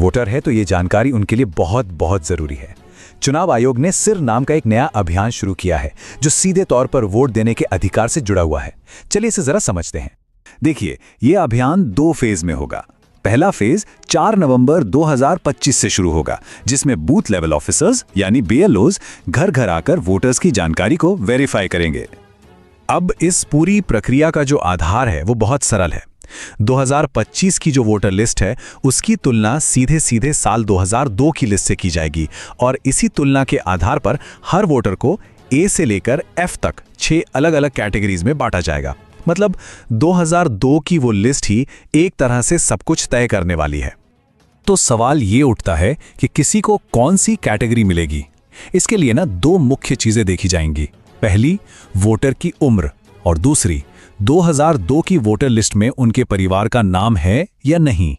Voter है तो ये जानकारी उनके लिए बहुत बहुत जरूरी है। चुनाव आयोग ने सिर नाम का एक नया अभियान शुरू किया है जो सीधे तौर पर वोट देने के अधिकार से जुड़ा हुआ है। चलिए इसे जरा समझते हैं। देखिए, ये अभियान 2 फेज में होगा। पहला फेज 4 नवंबर 2025 से शुरू होगा, जिसमें बूथ लेवल ऑफिसर्स यानी BLOs घर घर आकर वोटर्स की जानकारी को वेरीफाई करेंगे। अब इस पूरी प्रक्रिया का जो आधार है वो बहुत सरल है। 2025 की जो वोटर लिस्ट है उसकी तुलना सीधे सीधे साल 2002 की लिस्ट से की जाएगी और इसी तुलना के आधार पर हर वोटर को A से लेकर F तक 6 अलग अलग कैटेगरीज में बांटा जाएगा। मतलब 2002 की वो लिस्ट ही एक तरह से सब कुछ तय करने वाली है। तो सवाल ये उठता है कि किसी को कौन सी कैटेगरी मिलेगी। इसके लिए ना 2 मुख्य चीजें देखी जाएंगी। पहली, वोटर की उम्र, और दूसरी 2002 की वोटर लिस्ट में उनके परिवार का नाम है या नहीं।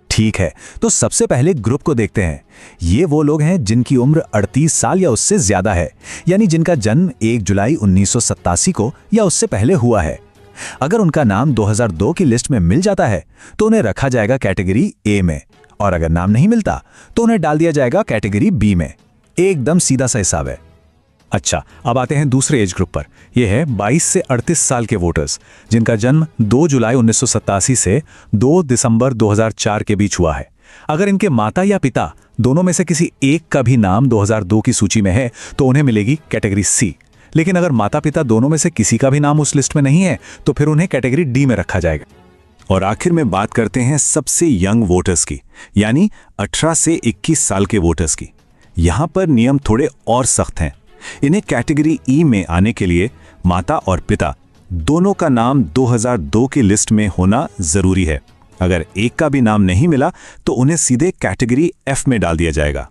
ठीक है, तो सबसे पहले ग्रुप को देखते हैं। ये वो लोग हैं जिनकी उम्र 38 साल या उससे ज्यादा है, यानी जिनका जन्म 1 जुलाई 1987 को या उससे पहले हुआ है। अगर उनका नाम 2002 की लिस्ट में मिल जाता है तो उन्हें रखा जाएगा कैटेगरी A में, और अगर नाम नहीं मिलता तो उन्हें डाल दिया जाएगा कैटेगरी B में। एकदम सीधा सा हिसाब है। अच्छा, अब आते हैं दूसरे एज ग्रुप पर। यह है 22 से 38 साल के वोटर्स, जिनका जन्म 2 जुलाई 1987 से 2 दिसंबर 2004 के बीच हुआ है। अगर इनके माता या पिता दोनों में से किसी एक का भी नाम 2002 की सूची में है तो उन्हें मिलेगी कैटेगरी C। लेकिन अगर माता पिता दोनों में से किसी का भी नाम उस लिस्ट में नहीं है तो फिर उन्हें कैटेगरी D में रखा जाएगा। और आखिर में बात करते हैं सबसे यंग वोटर्स की, यानी 18 से 21 साल के वोटर्स की। यहां पर नियम थोड़े और सख्त हैं। इन्हें कैटेगरी E में आने के लिए माता और पिता दोनों का नाम 2002 की लिस्ट में होना जरूरी है। अगर एक का भी नाम नहीं मिला तो उन्हें सीधे कैटेगरी F में डाल दिया जाएगा।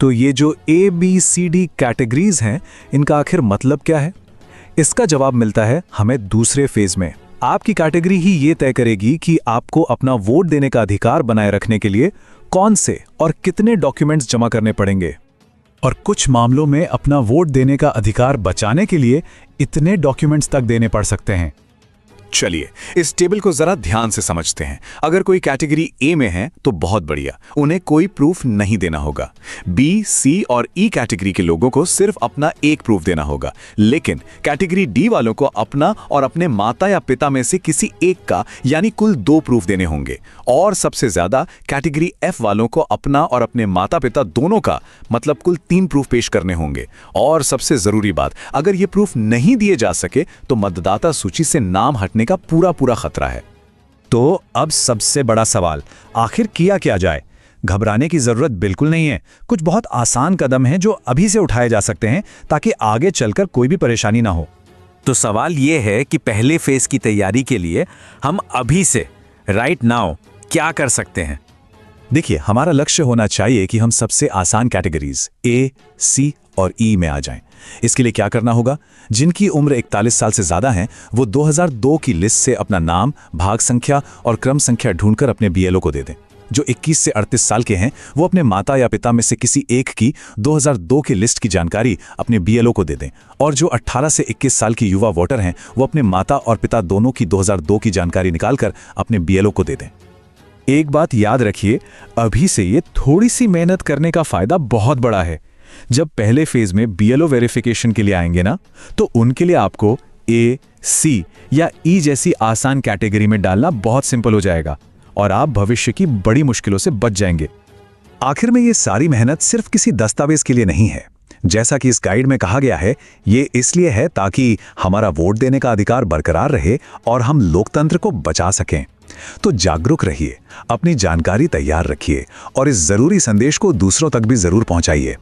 तो ये जो ABCD कैटेगरीज हैं, इनका आखिर मतलब क्या है? इसका जवाब मिलता है हमें दूसरे फेज में। आपकी कैटेगरी ही ये तय करेगी कि आपको अपना वोट देने का अधिकार बनाए रखने के लिए कौन से और कितने डॉक्यूमेंट्स जमा करने पड़ेंगे, और कुछ मामलों में अपना वोट देने का अधिकार बचाने के लिए इतने डॉक्यूमेंट्स तक देने पड़ सकते हैं। चलिए इस टेबल को जरा ध्यान से समझते हैं। अगर कोई कैटेगरी A में है तो बहुत बढ़िया, उन्हें कोई प्रूफ नहीं देना होगा। B, C और E कैटेगरी के लोगों को सिर्फ अपना एक प्रूफ देना होगा। लेकिन कैटेगरी D वालों को अपना और अपने माता या पिता में से किसी एक का यानी कुल 2 प्रूफ देने होंगे। और सबसे ज्यादा कैटेगरी F वालों को अपना और अपने माता पिता दोनों का मतलब कुल 3 प्रूफ पेश करने होंगे। और सबसे जरूरी बात, अगर ये प्रूफ नहीं दिए जा सके तो मतदाता सूची से नाम हटने का पूरा खतरा है। तो अब सबसे बड़ा सवाल, आखिर किया क्या जाए? घबराने की जरूरत बिल्कुल नहीं है। कुछ बहुत आसान कदम हैं जो अभी से उठाए जा सकते हैं ताकि आगे चलकर कोई भी परेशानी ना हो। तो सवाल यह है कि पहले फेज की तैयारी के लिए हम अभी से राइट नाउ क्या कर सकते हैं? देखिए, हमारा लक्ष्य होना चाहिए कि हम सबसे आसान कैटेगरीज A, C और E में आ जाएं। इसके लिए क्या करना होगा? जिनकी उम्र 41 साल से ज्यादा है वो 2002 की लिस्ट से अपना नाम, भाग संख्या और क्रम संख्या ढूंढकर अपने BLO को दे दें। जो 21 से 38 साल के हैं वो अपने माता या पिता में से किसी एक की 2002 की लिस्ट की जानकारी अपने BLO को दे दें। और जो 18 से 21 साल की युवा वोटर हैं वो अपने माता और पिता दोनों की 2002 की जानकारी निकालकर अपने BLO को दे दें। एक बात याद रखिए, अभी से ये थोड़ी सी मेहनत करने का फायदा बहुत बड़ा है। जब पहले फेज में BLO वेरिफिकेशन के लिए आएंगे ना, तो उनके लिए आपको A, C या E जैसी आसान कैटेगरी में डालना बहुत सिंपल हो जाएगा और आप भविष्य की बड़ी मुश्किलों से बच जाएंगे। आखिर में ये सारी मेहनत सिर्फ किसी दस्तावेज के लिए नहीं है। जैसा कि इस गाइड में कहा गया है, ये इसलिए है ताकि हमारा वोट देने का अधिकार बरकरार रहे और हम लोकतंत्र को बचा सकें। तो जागरूक रहिए, अपनी जानकारी तैयार रखिए और इस जरूरी संदेश को दूसरों तक भी जरूर पहुंचाइए।